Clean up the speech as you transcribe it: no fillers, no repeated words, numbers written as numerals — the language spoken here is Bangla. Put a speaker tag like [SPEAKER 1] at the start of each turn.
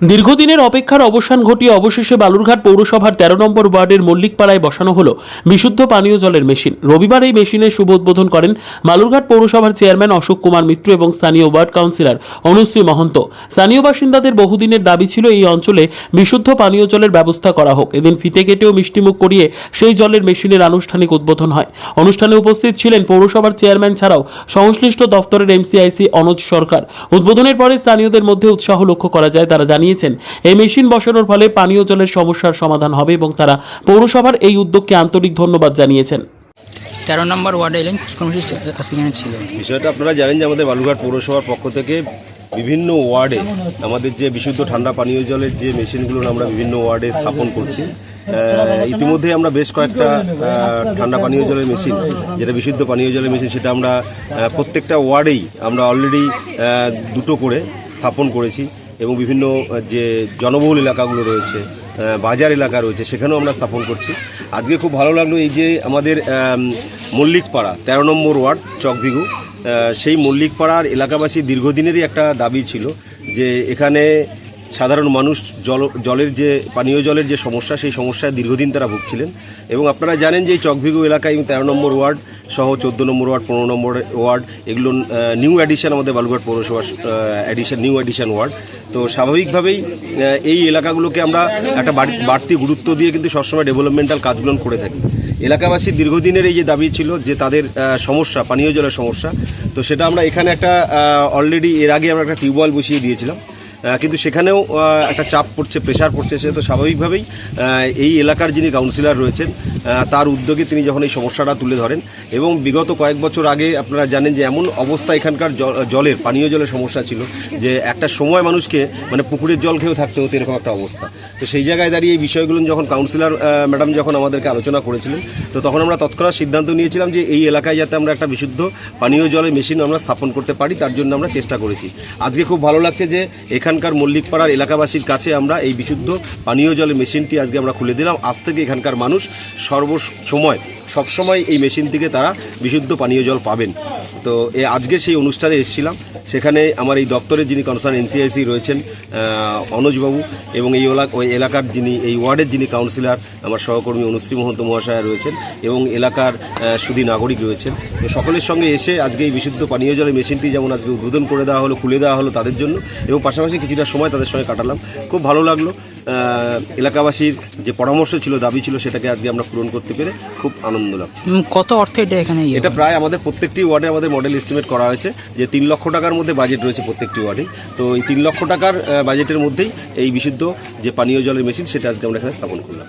[SPEAKER 1] দীর্ঘদিনের অপেক্ষার অবসান ঘটিয়ে অবশেষে বালুরঘাট পৌরসভার ১৩ নম্বর ওয়ার্ডের মল্লিকপাড়ায় বসানো হলো বিশুদ্ধ পানীয় জলের মেশিন। রবিবার এই মেশিনের শুভ উদ্বোধন করেন বালুরঘাট পৌরসভার চেয়ারম্যান অশোক কুমার মিত্র এবং স্থানীয় ওয়ার্ড কাউন্সিলর অনুশ্রী মহন্ত। স্থানীয় বাসিন্দাদের বহুদিনের দাবি ছিল এই অঞ্চলে বিশুদ্ধ পানীয় জলের ব্যবস্থা করা হোক। এদিন ফিতে কেটেও মিষ্টিমুখ করিয়ে সেই জলের মেশিনের আনুষ্ঠানিক উদ্বোধন হয়। অনুষ্ঠানে উপস্থিত ছিলেন পৌরসভার চেয়ারম্যান ছাড়াও সংশ্লিষ্ট দফতরের এমসিআইসি অনুজ সরকার। উদ্বোধনের পরে স্থানীয়দের মধ্যে উৎসাহ লক্ষ্য করা যায়। তারা জানিয়েছেন এই মেশিন বসানোর ফলে পানীয় জলের সমস্যার সমাধান হবে এবং তারা পৌরসভার এই উদ্যোগকে আন্তরিক ধন্যবাদ জানিয়েছেন।
[SPEAKER 2] ১৩ নম্বর ওয়ার্ডে এলেন কি কর্মসূচি আজকে এখানে ছিল?
[SPEAKER 3] বিষয়টা আপনারা জানেন যে আমাদের বালুরঘাট পৌরসভার পক্ষ থেকে বিভিন্ন ওয়ার্ডে আমাদের যে বিশুদ্ধ ঠান্ডা পানীয় জলের যে মেশিনগুলো আমরা বিভিন্ন ওয়ার্ডে স্থাপন করছি। ইতিমধ্যে আমরা বেশ কয়েকটা ঠান্ডা পানীয় জলের মেশিন, যেটা বিশুদ্ধ পানীয় জলের মেশিন, সেটা আমরা প্রত্যেকটা ওয়ার্ডেই আমরা অলরেডি দুটো করে স্থাপন করেছি এবং বিভিন্ন যে জনবহুল এলাকাগুলো রয়েছে, বাজার এলাকা রয়েছে, সেখানেও আমরা স্থাপন করছি। আজকে খুব ভালো লাগলো এই যে আমাদের মল্লিকপাড়া ১৩ নম্বর ওয়ার্ড চকভিগু, সেই মল্লিকপাড়ার এলাকাবাসী দীর্ঘদিনেরই একটা দাবি ছিল যে এখানে সাধারণ মানুষ জলের যে পানীয় জলের যে সমস্যা, সেই সমস্যায় দীর্ঘদিন তারা ভুগছিলেন। এবং আপনারা জানেন যে এই চকভিগু এলাকায় ১৩ নম্বর ওয়ার্ড সহ ১৪ নম্বর ওয়ার্ড, ১৫ নম্বর ওয়ার্ড, এগুলো নিউ অ্যাডিশন আমাদের বালুরঘাট পৌরসভার নিউ অ্যাডিশন ওয়ার্ড। তো স্বাভাবিকভাবেই এই এলাকাগুলোকে আমরা একটা বাড়তি গুরুত্ব দিয়ে কিন্তু সবসময় ডেভেলপমেন্টাল কাজগুলো করে থাকি। এলাকাবাসীর দীর্ঘদিনের এই যে দাবি ছিল যে তাদের সমস্যা পানীয় জলের সমস্যা, তো সেটা আমরা এখানে একটা অলরেডি এর আগে আমরা একটা টিউবওয়েল বসিয়ে দিয়েছিলাম, কিন্তু সেখানেও একটা চাপ পড়ছে, প্রেশার পড়ছে। সে তো স্বাভাবিকভাবেই এই এলাকার যিনি কাউন্সিলর রয়েছেন তার উদ্যোগে তিনি যখন এই সমস্যাটা তুলে ধরেন এবং বিগত কয়েক বছর আগে আপনারা জানেন যে এমন অবস্থা এখানকার জলের পানীয় জলের সমস্যা ছিল যে একটা সময় মানুষকে মানে পুকুরের জল খেয়েও থাকতে হতো, এরকম একটা অবস্থা। তো সেই জায়গায় দাঁড়িয়ে এই বিষয়গুলো যখন কাউন্সিলর ম্যাডাম যখন আমাদেরকে আলোচনা করেছিলেন, তো তখন আমরা তৎক্ষণাৎ সিদ্ধান্ত নিয়েছিলাম যে এই এলাকায় যাতে আমরা একটা বিশুদ্ধ পানীয় জলের মেশিন আমরা স্থাপন করতে পারি, তার জন্য আমরা চেষ্টা করেছি। আজকে খুব ভালো লাগছে যে এখানকার মল্লিকপাড়ার এলাকাবাসীর কাছে আমরা এই বিশুদ্ধ পানীয় জলের মেশিনটি আজকে আমরা খুলে দিলাম। আজ থেকে এখানকার মানুষ সবসময় এই মেশিন থেকে তারা বিশুদ্ধ পানীয় জল পাবেন। তো আজকে সেই অনুষ্ঠানে এসেছিলাম, সেখানে আমার এই দপ্তরের যিনি কনসার্ন এনসিআইসি রয়েছেন অনুজবাবু এবং ওই এলাকার যিনি এই ওয়ার্ডের যিনি কাউন্সিলর আমার সহকর্মী অনুশ্রী মহন্ত মহাশয়া রয়েছেন এবং এলাকার সুধী নাগরিক রয়েছেন। তো সকলের সঙ্গে এসে আজকে এই বিশুদ্ধ পানীয় জলের মেশিনটি যেমন আজকে উদ্বোধন করে দেওয়া হলো, খুলে দেওয়া হলো তাদের জন্য, এবং পাশাপাশি কিছুটা সময় তাদের সঙ্গে কাটালাম। খুব ভালো লাগলো। এলাকাবাসীর যে পরামর্শ ছিল, দাবি ছিল, সেটাকে আজকে আমরা পূরণ করতে পেরে খুব আনন্দ লাগছে।
[SPEAKER 2] কত অর্থে এটা এখানে?
[SPEAKER 3] এটা প্রায় আমাদের প্রত্যেকটি ওয়ার্ডে আমাদের মডেল এস্টিমেট করা হয়েছে যে ৩ লক্ষ টাকার মধ্যে বাজেট রয়েছে প্রত্যেকটি ওয়ার্ডে। তো এই ৩ লক্ষ টাকার বাজেটের মধ্যেই এই বিশুদ্ধ যে পানীয় জলের মেশিন সেটা আজকে আমরা এখানে স্থাপন করলাম।